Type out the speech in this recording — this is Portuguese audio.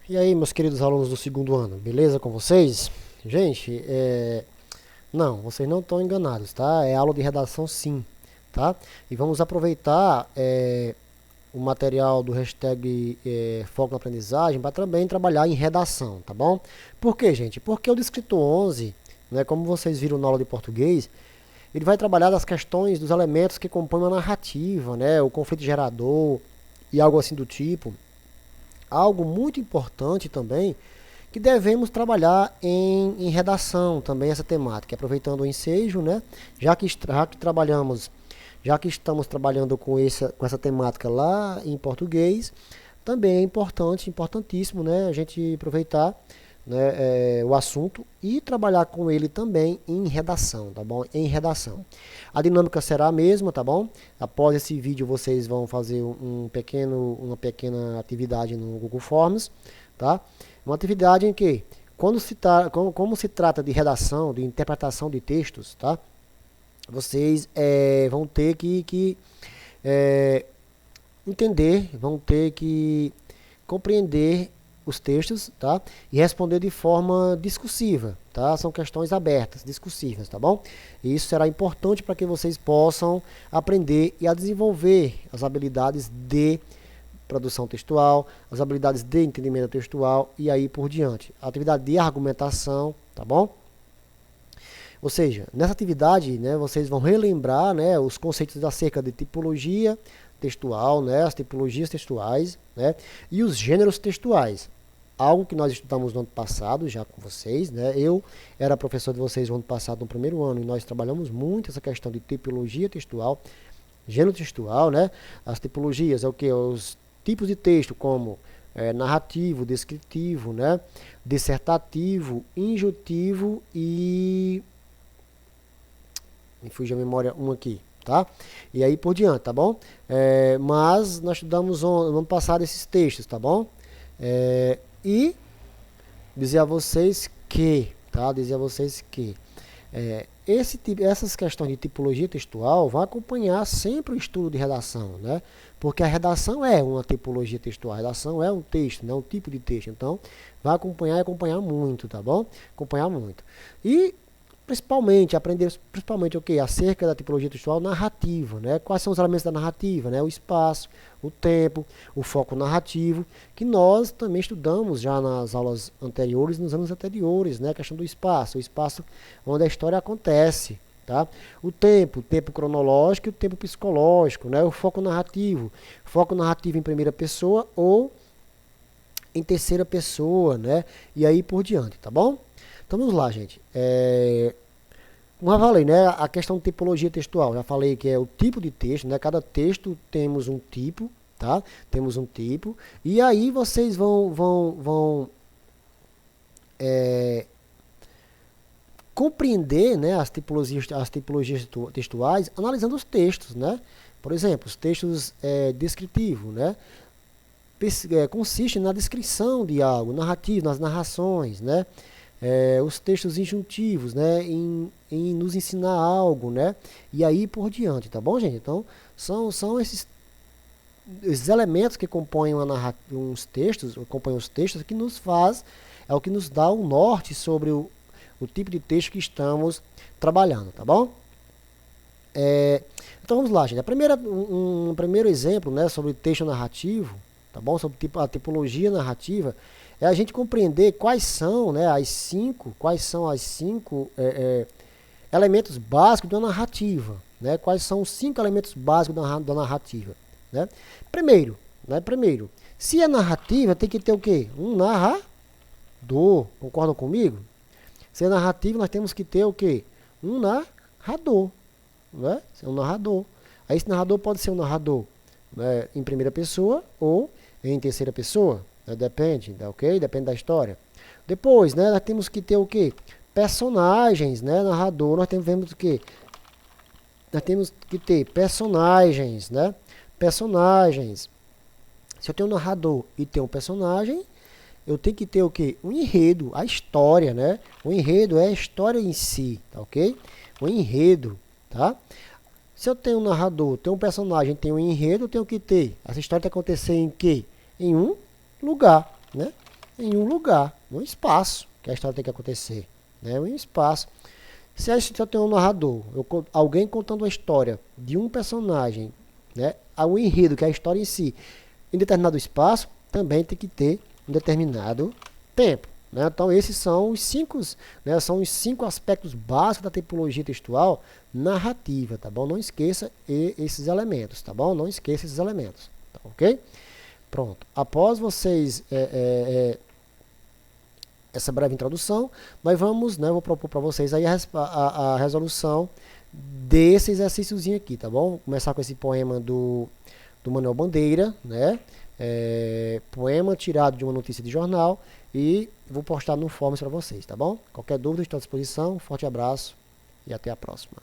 E aí, meus queridos alunos do segundo ano, beleza com vocês? Gente, não, vocês não estão enganados, tá? É aula de redação sim, tá? E vamos aproveitar o material do hashtag Foco na Aprendizagem para também trabalhar em redação, tá bom? Por quê, gente? Porque o Descrito 11, né, como vocês viram na aula de português, ele vai trabalhar das questões, dos elementos que compõem a narrativa, né? O conflito gerador e algo assim do tipo. Algo muito importante também que devemos trabalhar em redação também essa temática, aproveitando o ensejo, né? Já que estamos trabalhando com essa temática lá em português, também é importante, importantíssimo, né? A gente aproveitar, né, o assunto e trabalhar com ele também em redação, tá bom? Em redação. A dinâmica será a mesma, tá bom? Após esse vídeo vocês vão fazer uma pequena atividade no Google Forms, tá? Uma atividade em que, como se trata de redação, de interpretação de textos, tá? Vocês vão ter que entender, vão ter que compreender os textos, tá? E responder de forma discursiva, tá? São questões abertas, discursivas, tá bom? E isso será importante para que vocês possam aprender e a desenvolver as habilidades de produção textual, as habilidades de entendimento textual e aí por diante. A atividade de argumentação, tá bom? Ou seja, nessa atividade, né, vocês vão relembrar, né, os conceitos acerca de tipologia textual, né, as tipologias textuais, né, e os gêneros textuais. Algo que nós estudamos no ano passado já com vocês, né? Eu era professor de vocês no ano passado, no primeiro ano, e nós trabalhamos muito essa questão de tipologia textual, gênero textual, né? As tipologias é o que? Os tipos de texto como narrativo, descritivo, né? Dissertativo, injuntivo e me fugiu a memória um aqui, tá? E aí por diante, tá bom? Mas nós estudamos no ano passado esses textos, tá bom? E dizer a vocês que, tá? Dizer a vocês que essas questões de tipologia textual vão acompanhar sempre o estudo de redação, né? Porque a redação é uma tipologia textual, a redação é um texto, né? Um tipo de texto. Então, vai acompanhar e acompanhar muito, tá bom? Acompanhar muito. E principalmente, aprender principalmente o que? Acerca da tipologia textual narrativa, né? Quais são os elementos da narrativa, né? O espaço, o tempo, o foco narrativo, que nós também estudamos já nas aulas anteriores, nos anos anteriores, né? A questão do espaço, o espaço onde a história acontece, tá? O tempo cronológico e o tempo psicológico, né? O foco narrativo em primeira pessoa ou em terceira pessoa, né? E aí por diante, tá bom? Então vamos lá, gente. Como eu falei, né? A questão de tipologia textual. Já falei que é o tipo de texto, né? Cada texto temos um tipo, tá? Temos um tipo. E aí vocês vão compreender, né, as tipologias textuais analisando os textos, né? Por exemplo, os textos descritivos, né? Consiste na descrição de algo, narrativo, nas narrações, né? Os textos injuntivos, né, em nos ensinar algo, né, e aí por diante, tá bom, gente? Então, são esses elementos que compõem compõem os textos que nos faz, é o que nos dá o norte sobre o tipo de texto que estamos trabalhando, tá bom? Então vamos lá, gente. Um primeiro exemplo, né, sobre texto narrativo, tá bom? Sobre a tipologia narrativa, é a gente compreender quais são, né, quais são as cinco elementos básicos da narrativa, né? Quais são os 5 elementos básicos da narrativa, né? Primeiro, se é narrativa, tem que ter o quê? Um narrador, concordam comigo? Se é narrativa, nós temos que ter o quê? Um narrador, né? Um narrador. Aí esse narrador pode ser um narrador, né, em primeira pessoa ou em terceira pessoa. Depende, ok? Depende da história. Depois, né, nós temos que ter o quê? Personagens, né? Narrador, vemos o quê? Nós temos que ter personagens, né? Personagens. Se eu tenho um narrador e tenho um personagem, eu tenho que ter o quê? Um enredo, a história, né? O enredo é a história em si, tá ok? O enredo, tá? Se eu tenho um narrador, tenho um personagem, tenho um enredo, eu tenho que ter. Essa história tem que acontecer em quê? Em um lugar, né? em um lugar, num espaço que a história tem que acontecer, né? Um espaço. Se a história tem um narrador, alguém contando a história de um personagem, né? O enredo, que é a história em si, em determinado espaço, também tem que ter um determinado tempo. Né? Então, esses são os cinco, né? São os 5 aspectos básicos da tipologia textual narrativa, tá bom? Não esqueça esses elementos, tá bom? Não esqueça esses elementos, tá, ok? Pronto. Após vocês essa breve introdução, nós vamos, né, vou propor para vocês aí a resolução desse exercíciozinho aqui, tá bom? Vou começar com esse poema do Manuel Bandeira, né? Poema tirado de uma notícia de jornal e vou postar no Forms para vocês, tá bom? Qualquer dúvida, estou à disposição. Forte abraço e até a próxima.